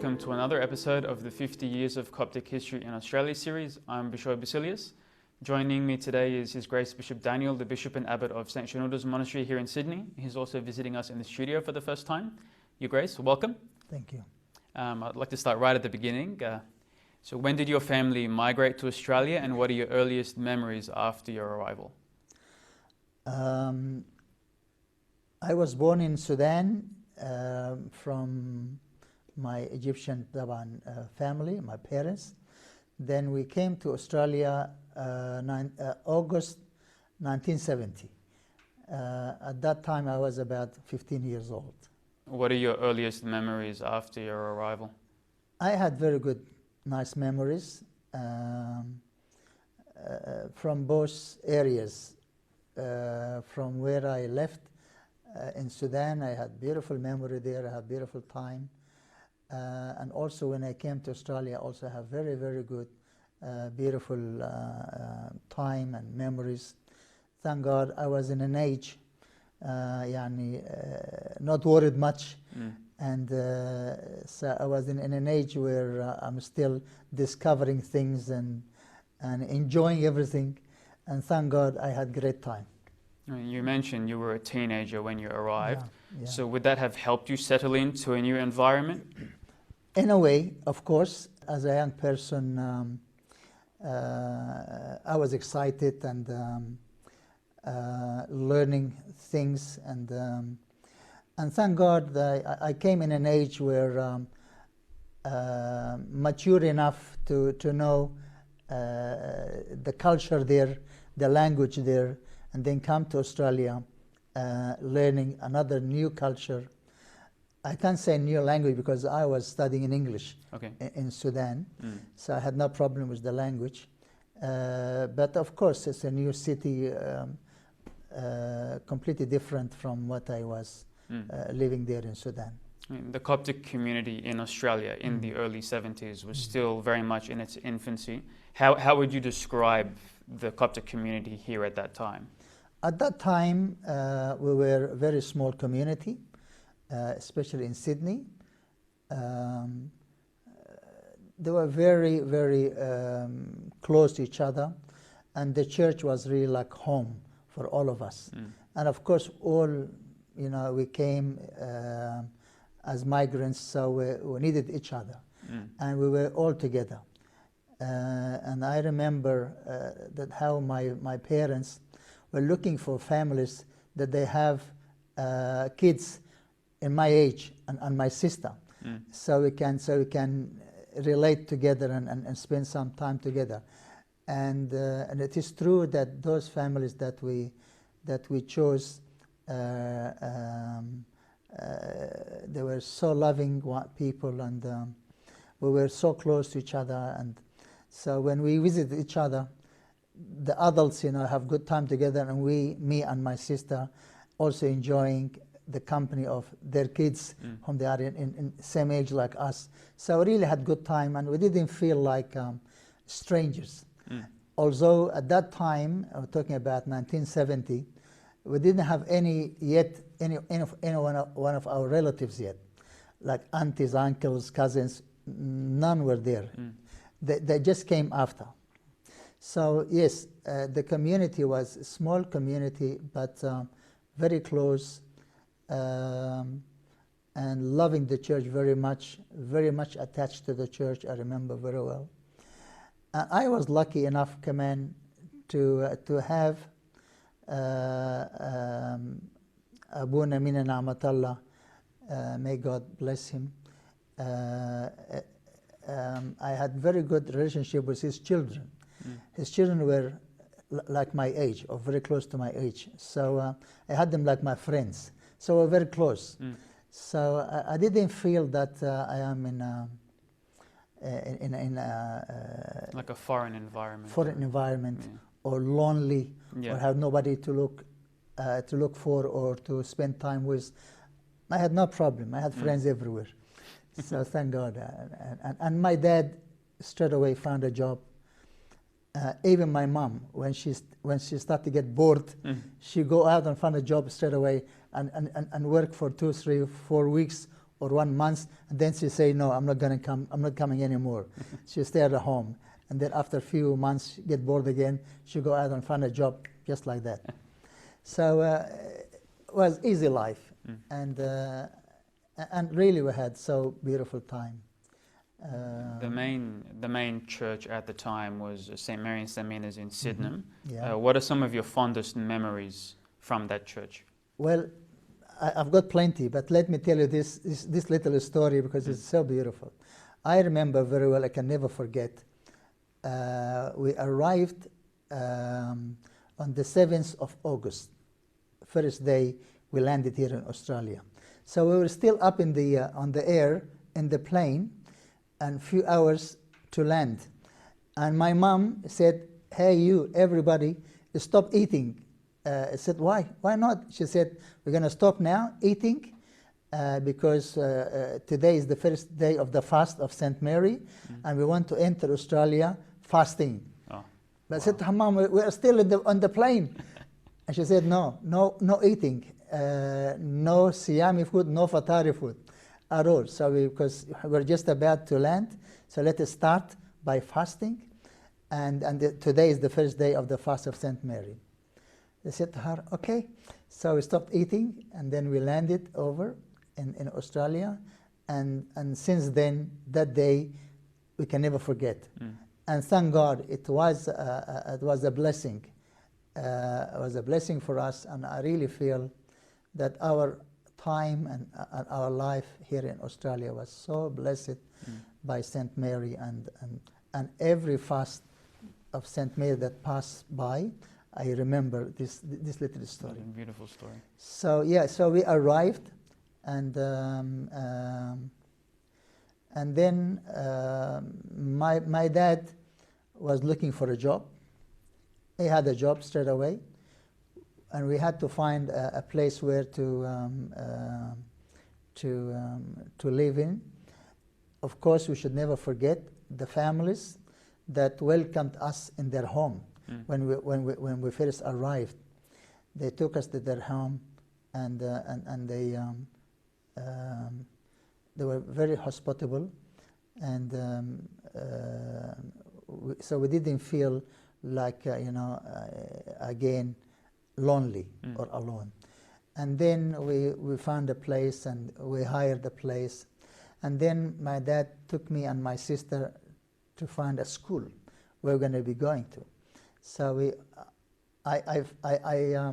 welcome to another episode of the 50 Years of Coptic History in Australia series. I'm Bishop Basilius. Joining me today is His Grace Bishop Daniel, the Bishop and Abbot of St. Shenouda's Monastery here in Sydney. He's also visiting us in the studio for the first time. Your Grace, welcome. Thank you. I'd like to start right at the beginning. So when did your family migrate to Australia, and what are your earliest memories after your arrival? I was born in Sudan from my Egyptian family, my parents. Then we came to Australia August 1970. At that time I was about 15 years old. What are your earliest memories after your arrival? I had very good, nice memories from both areas. From where I left in Sudan, I had beautiful memory there, I had beautiful time. And also when I came to Australia, I also have very, very good, beautiful time and memories. Thank God I was in an age, not worried much. And so I was in an age where I'm still discovering things and enjoying everything. And thank God I had great time. You mentioned you were a teenager when you arrived. Yeah. So would that have helped you settle into a new environment? In a way, of course. As a young person, I was excited and learning things. And thank God that I came in an age where mature enough to know the culture there, the language there, and then come to Australia learning another new culture. I can't say new language because I was studying in English in Sudan, so I had no problem with the language. But of course it's a new city, completely different from what I was living there in Sudan. The Coptic community in Australia in the early 70s was still very much in its infancy. How would you describe the Coptic community here at that time? At that time, we were a very small community, especially in Sydney. They were very, very close to each other, and the church was really like home for all of us. And of course, we came as migrants, so we needed each other, and we were all together. And I remember that how my parents were looking for families that they have kids in my age and my sister, so we can relate together and spend some time together. And it is true that those families that we chose, they were so loving people, and we were so close to each other. And so when we visit each other, the adults, have good time together, and me and my sister, also enjoying the company of their kids, whom they are in same age like us. So we really had good time, and we didn't feel like strangers. Although at that time, I'm talking about 1970, we didn't have any one of our relatives yet, like aunties, uncles, cousins. None were there. They just came after. So yes, the community was a small community, but very close, and loving the church very much attached to the church. I remember very well. I was lucky enough, Kaman, to have Abuna Mina Na'matallah, may God bless him. I had very good relationship with his children. His children were like my age, or very close to my age. So I had them like my friends. So we're very close. So I didn't feel that I am in like a foreign environment. Or lonely, or have nobody to look for or to spend time with. I had no problem. I had friends everywhere. So thank God. And my dad straight away found a job. Even my mom, when she started to get bored, she go out and find a job straight away and work for 2, 3, 4 weeks or 1 month, and then she say, no, I'm not going to come, I'm not coming anymore. She stay at home. And then after a few months, she get bored again. She go out and find a job just like that. So it was easy life. And really we had so beautiful time. The main church at the time was St. Mary and St. Mina's in Sydenham. Yeah. What are some of your fondest memories from that church? Well, I've got plenty, but let me tell you this little story because it's so beautiful. I remember very well, I can never forget. We arrived on the 7th of August. First day we landed here in Australia. So we were still up in the on the air in the plane, and few hours to land. And my mom said, hey you, everybody, stop eating. I said, why? Why not? She said, we're going to stop now eating because today is the first day of the fast of St. Mary, and we want to enter Australia fasting. Oh, but I said to her, Mom, we're still on the plane. And she said, no eating, no Siami food, no Fatari food at all. So because we're just about to land, so let us start by fasting. And today is the first day of the fast of St. Mary. I said to her, okay. So we stopped eating, and then we landed over in Australia. And since then, that day, we can never forget. And thank God, it was a blessing. It was a blessing for us, and I really feel that our time and our life here in Australia was so blessed by St. Mary, and every fast of St. Mary that passed by, I remember this little story. Beautiful story. So yeah, so we arrived, and then my dad was looking for a job. He had a job straight away, and we had to find a place where to live in. Of course, we should never forget the families that welcomed us in their home when we first arrived. They took us to their home, and they were very hospitable, and so we didn't feel like again lonely or alone. And then we found a place, and we hired a place, and then my dad took me and my sister to find a school we're going to be going to. So I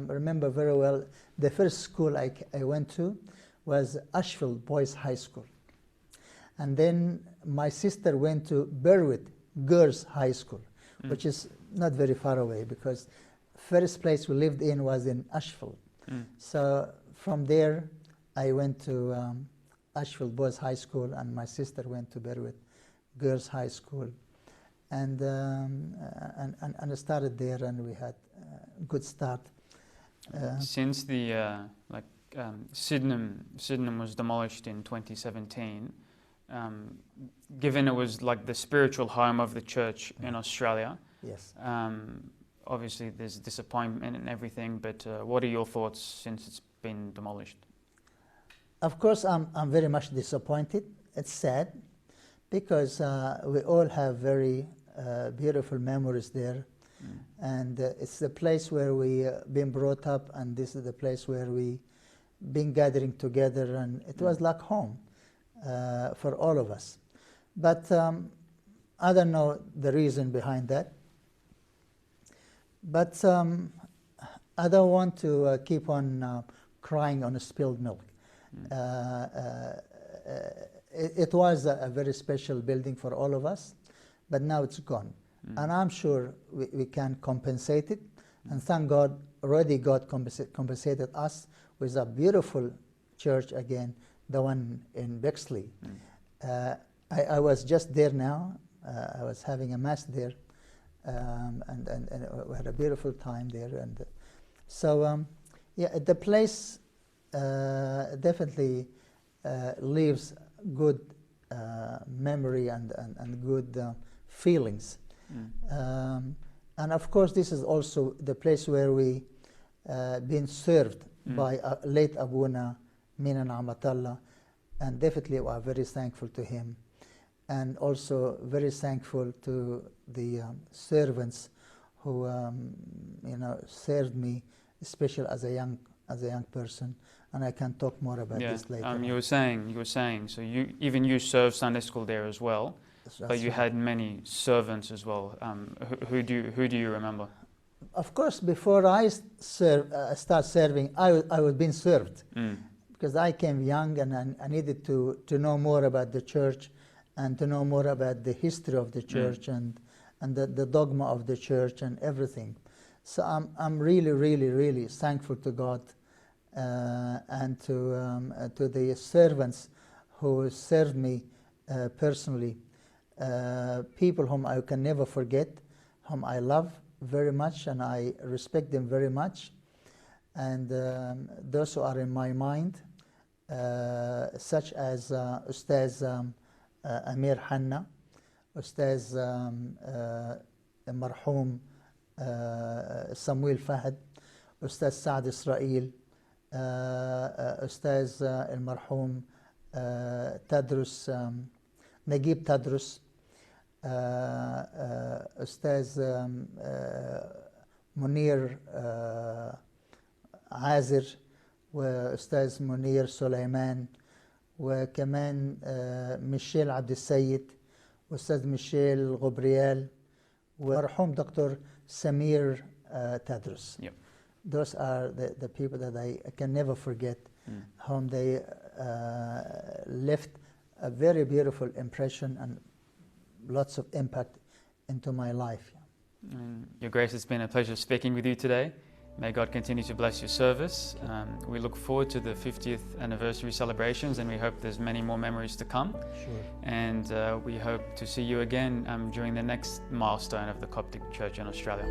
remember very well the first school I went to was Ashfield Boys High School, and then my sister went to Berwick Girls High School, which is not very far away, because first place we lived in was in Ashfield. So from there I went to Ashfield Boys High School, and my sister went to Berwick Girls High School, and I started there, and we had a good start. Since the Sydenham was demolished in 2017, given it was like the spiritual home of the church in Australia, yes. Obviously there's disappointment and everything, but what are your thoughts since it's been demolished? Of course, I'm very much disappointed. It's sad, because we all have very beautiful memories there, and it's the place where we been brought up, and this is the place where we been gathering together, and it was like home for all of us. But I don't know the reason behind that. But I don't want to keep on crying on spilled milk. It was a very special building for all of us, but now it's gone. And I'm sure we can compensate it. And thank God, already God compensated us with a beautiful church again, the one in Bexley. I was just there now. I was having a mass there, and we had a beautiful time there. And so, yeah, the place definitely leaves good memory and good feelings. And of course, this is also the place where we been served by late Abuna Mina Na'matallah, and definitely we are very thankful to him, and also very thankful to the servants who served me, especially as a young person, and I can talk more about this later. You were saying. So you served Sunday school there as well, but you had many servants as well. Who do you remember? Of course, before I start serving, I was being served, because I came young and I needed to know more about the church and to know more about the history of the church and the dogma of the church and everything. So I'm really, really, really thankful to God and to the servants who served me personally, people whom I can never forget, whom I love very much and I respect them very much, and those who are in my mind, such as Ustaz Amir Hanna, Ustaz Marhoom Samuel Fahad, Ustaz Saad Israel, Ustaz Marhoom Tadrus Nagib Tadrus, أستاذ منير عازر، وأستاذ منير سليمان، وكمان ميشيل عبد السيد، وأستاذ ميشيل غبريال، ومرحوم دكتور سمير تدرس. Yep. Those are the people that I can never forget, whom they left a very beautiful impression and lots of impact into my life. Your Grace, it's been a pleasure speaking with you today. May God continue to bless your service. We look forward to the 50th anniversary celebrations, and we hope there's many more memories to come. Sure. And we hope to see you again during the next milestone of the Coptic Church in Australia.